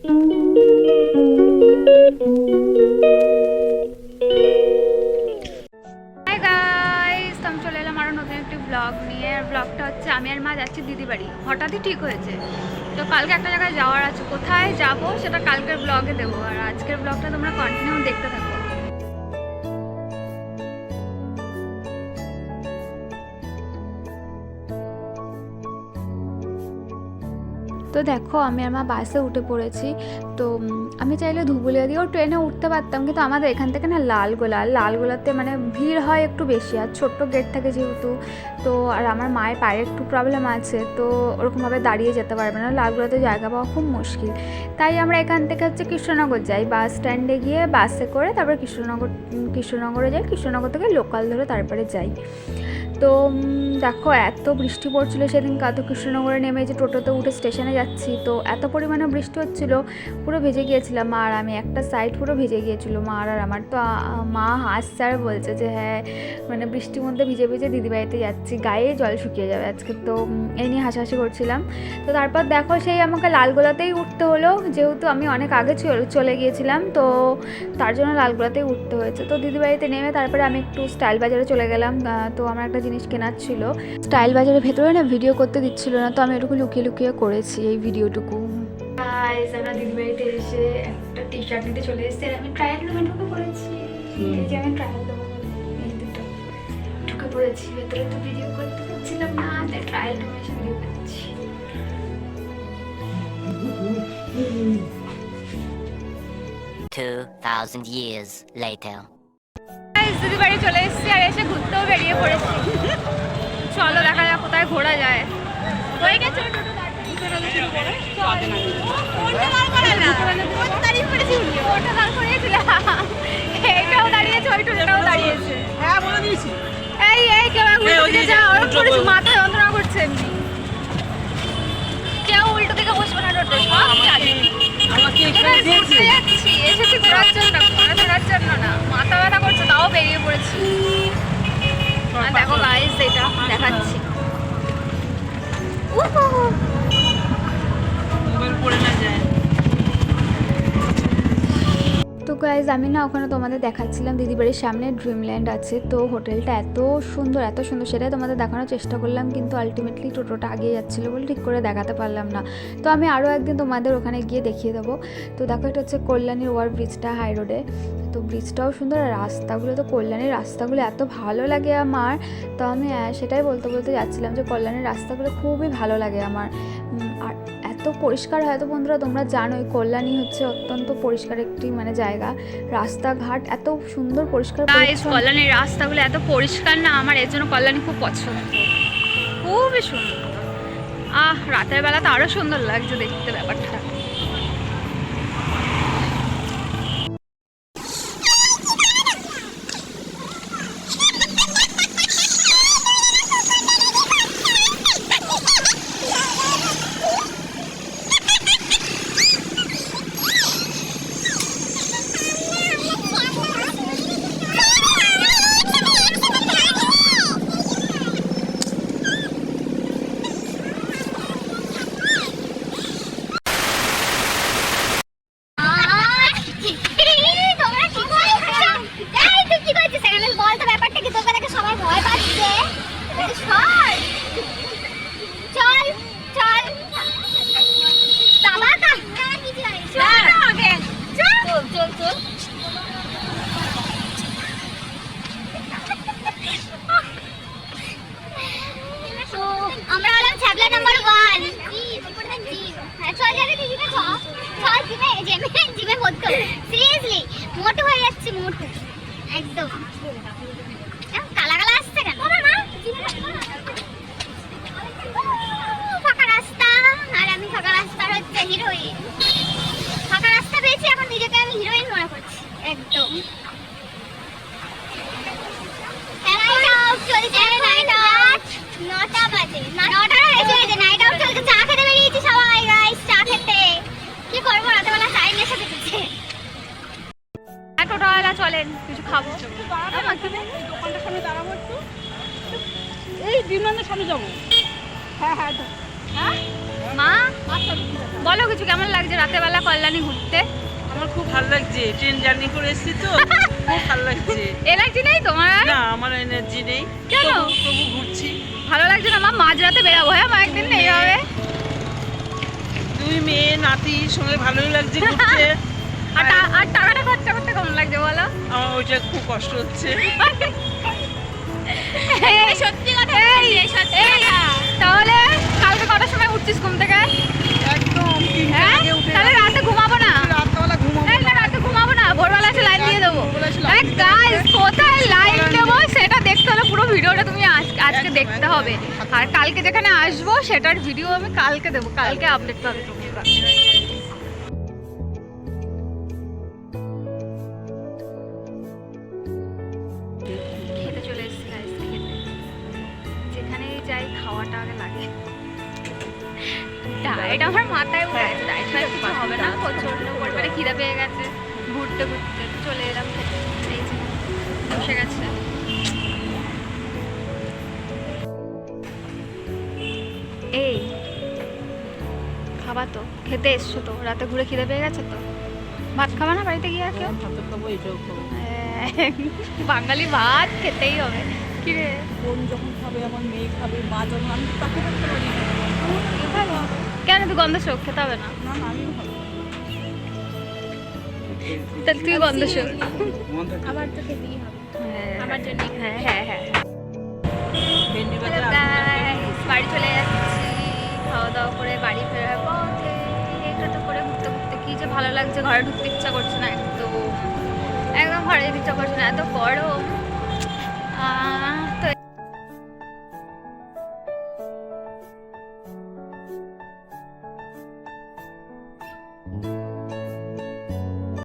Hi guys, আমি চলে এলাম আরও নতুন একটি ব্লগ নিয়ে। ব্লগটা হচ্ছে আমি আর মা যাচ্ছি দিদি বাড়ি। হঠাৎই ঠিক হয়েছে, তো কালকে একটা জায়গায় যাওয়ার আছে। কোথায় যাব সেটা কালকের ব্লগে দেবো, আর আজকের ব্লগটা তোমরা কন্টিনিউ দেখতে থাকো। তো দেখো আমি আর মা বাসে উঠে পড়েছি। তো আমি চাইলে ধুবুলিয়া দিয়েও ট্রেনে উঠতে পারতাম, কিন্তু আমাদের এখান থেকে না লালগোলাতে মানে ভিড় হয় একটু বেশি, আর ছোট্ট গেট থাকে যেহেতু। তো আর আমার মায়ের পায়ে একটু প্রবলেম আছে, তো ওরকমভাবে দাঁড়িয়ে যেতে পারবে না, লালগোলাতে জায়গা পাওয়া খুব মুশকিল। তাই আমরা এখান থেকে হচ্ছে কৃষ্ণনগর যাই, বাস স্ট্যান্ডে গিয়ে বাসে করে তারপরে কৃষ্ণনগরে যাই, কৃষ্ণনগর থেকে লোকাল ধরে তারপরে যাই। তো দেখো এত বৃষ্টি পড়ছিলো সেদিন, তো কৃষ্ণনগরে নেমে যে টোটোতে উঠে স্টেশনে যাচ্ছি, তো এত পরিমাণে বৃষ্টি হচ্ছিলো, পুরো ভিজে গিয়েছিলাম মা আর আমি, একটা সাইড পুরো ভিজে গিয়েছিলো মা আর আমার। তো মা হাসছে আর বলছে যে হ্যাঁ মানে বৃষ্টির মধ্যে ভিজে ভিজে দিদিবাড়িতে যাচ্ছি, গায়ে জল শুকিয়ে যাবে আজকে। তো এই নিয়ে হাসাহাসি করছিলাম। তো তারপর দেখো সেই আমাকে লালগোলাতেই উঠতে হলো, যেহেতু আমি অনেক আগে চলে গিয়েছিলাম, তো তার জন্য লালগোলাতেই উঠতে হয়েছে। তো দিদিবাড়িতে নেমে তারপরে আমি একটু স্টাইল বাজারে চলে গেলাম। তো আমার একটা জিনিস কেনার ছিল, স্টাইল বাজারের ভেতরে না ভিডিও করতে দিচ্ছিল না, তো আমি এটুকু লুকিয়ে লুকিয়ে করেছি এই ভিডিওটুকু। আমরা দিদিবাড়িতে এসে একটা টি শার্ট নিতে চলে এসেছি, আর আমি ট্রায়াল রুমে ঢুকে পড়েছি। এই যে আমি ট্রায়াল দেবো এই দুটো ঢুকে পড়েছি ভেতরে, তো ভিডিও করতে পারছিলাম না, তাই ট্রায়াল রুমে এসে ভিডিও করছি। 2000 years later. দিদি বাড়ি চলে এসেছি, আর এসে ঘুরতেও বেরিয়ে পড়েছি। চলো দেখা যাক কোথায় ঘোরা যায়। হয়ে গেছে এইটাও দাঁড়িয়েছে, ওই টোটোটাও দাঁড়িয়েছে। এই কেউ মাথায় যন্ত্রণা করছে এমনি। কেউ উল্টো দিকে বসবে না, টোটো সব যাচ্ছি, এসেছি ঘোরার জন্য, ঘোরা ধরার জন্য না। মাথা ব্যথা করছে তাও বেরিয়ে পড়েছি। দেখো গাইস এটা দেখাচ্ছি। তো গাইজ আমি না ওখানে তোমাদের দেখাচ্ছিলাম দিদিবাড়ির সামনে ড্রিমল্যান্ড আছে, তো হোটেলটা এত সুন্দর সেটাই তোমাদের দেখানোর চেষ্টা করলাম, কিন্তু আলটিমেটলি টোটোটা আগিয়ে যাচ্ছিলো বলে ঠিক করে দেখাতে পারলাম না। তো আমি আরও একদিন তোমাদের ওখানে গিয়ে দেখিয়ে দেবো। তো দেখো এটা হচ্ছে কল্যাণীর ওভার ব্রিজটা হাই রোডে, তো ব্রিজটাও সুন্দর, আর রাস্তাগুলো তো কল্যাণীর রাস্তাগুলো এত ভালো লাগে আমার। তো আমি সেটাই বলতে যাচ্ছিলাম যে কল্যাণীর রাস্তাগুলো খুবই ভালো লাগে আমার, আর এত পরিষ্কার হয়। তো বন্ধুরা তোমরা জানোই কল্যাণী হচ্ছে অত্যন্ত পরিষ্কার একটি মানে জায়গা, রাস্তাঘাট এত সুন্দর পরিষ্কার। কল্যাণীর রাস্তাগুলো এত পরিষ্কার না, আমার এর জন্য কল্যাণী খুব পছন্দ, খুবই সুন্দর। রাতের বেলা তো আরো সুন্দর লাগছে দেখতে ব্যাপারটা। সিরিয়াসলি মোটো হয়ে যাচ্ছে, মোটো একদম কালা কালা আসছে কেন? ফাঁকা রাস্তা, আর আমি ফাঁকা রাস্তার হচ্ছে হিরোইন। ফাঁকা রাস্তা পেয়েছি, এখন নিজেকে আমি হিরোইন মনে করছি একদম। নটা বাজে, নটা হয়েছে, নাইট আউট চলছে। চা খেতে বেরিয়েছি সবাই গাইস, চা খেতে। কি করবো রাতেবেলা টাইম এসে দেখেছে। টোটোওয়ালা চলেন কিছু খাবো, দোকানটার সামনে দাঁড়াবো একটু, এই বিমানের সামনে যাবো। হ্যাঁ মা বলো কিছু, কেমন লাগছে রাতের বেলা কল্যাণ? পারলানি ঘুরতে? আমার খুব ভালো লাগছে, ট্রেন জার্নি করে এসেছি তো খুব ভালো লাগছে। এনার্জি নেই তোমার আর? না আমার এনার্জি নেই। কেন? তবু ঘুরছি। ভালো লাগছে না? মা মাঝরাতে বেরাবো, হ্যাঁ মা একদিন এইভাবে। দুই মেয়ে নাতির সঙ্গে ভালোই লাগছে ঘুরতে। আর টাকাটা খরচা করতে কেমন লাগছে বলো? আমার ওইটা খুব কষ্ট হচ্ছে। সত্যি কথা, তাহলে কালকে কটার সময় উঠছিস ঘুম থেকে? একদম হ্যাঁ, তাহলে রাতে ঘুমাবো না? রাতবেলা ঘুমাবো এই না, রাতে ঘুমাবো না, ভোরবেলা এসে লাইন দিয়ে দেবো। গাইস, কোথায় লাইন দেবো সেটা দেখতে হলে পুরো ভিডিওটা তুমি আজকে দেখতে হবে। আর কালকে যেখানে আসবো সেটার ভিডিও আমি কালকে দেবো, কালকে আপডেট পাবে তোমরা। খেতে চলে এসেছি গাইস, খেতে। যেখানেই যাই খাওয়াটা আগে লাগে। ডায়েট আমার মাথায় উঠে গেছে, ডায়েট ফাইট কিছু হবে না, প্রচন্ড পরিমাণে খিদে পেয়ে গেছে। ঘুরতে ঘুরতে চলে এলাম খেতে, এই যে বসে গেছে। এই খাবা তো, খেতে এসছো তো, রাতে ঘুরে খিদে পেয়ে গেছে তো, ভাত খাবা না বাড়িতে গিয়ে আর কেউ? ভাত খাবো, এটাও খাবো। বাঙালি ভাত খেতেই হবে। কি রে, বোন যখন খাবে, আমার মেয়ে খাবে, মা যখন, আমি তো তাকে করতে পারি না। কেন তুই গন্ধ শোক খেতে হবে না? না না আমিও খাবো। তাহলে তুই গন্ধ শোক। আবার তো খেতেই হবে আমার জন্য। হ্যাঁ হ্যাঁ হ্যাঁ। ভেন্ডি ভাজা Hello guys, বাড়ি চলে যাচ্ছি খাওয়া দাওয়া করে বাড়ি ফেরার পথে। একটু করে ঘুরতে ঘুরতে কি যে ভালো লাগছে, ঘরে ঢুকতে ইচ্ছা করছে না, একদম ঘরে যেতে ইচ্ছা করছে না, এত গরম।